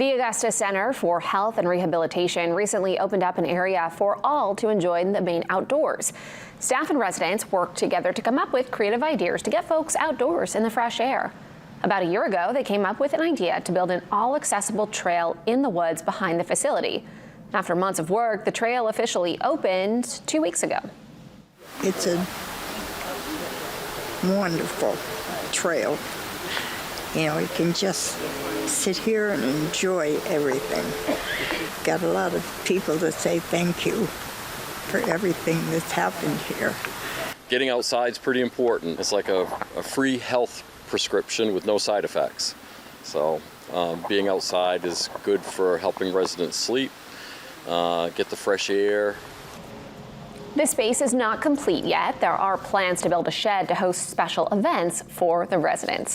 The Augusta Center for Health and Rehabilitation recently opened up an area for all to enjoy the Maine outdoors. Staff and residents worked together to come up with creative ideas to get folks outdoors in the fresh air. About a year ago, they came up with an idea to build an all-accessible trail in the woods behind the facility. After months of work, the trail officially opened 2 weeks ago. It's a wonderful trail. You know, you can just sit here and enjoy everything. Got a lot of people that say thank you for everything that's happened here. Getting outside is pretty important. It's like a free health prescription with no side effects. So being outside is good for helping residents sleep, get the fresh air. This space is not complete yet. There are plans to build a shed to host special events for the residents.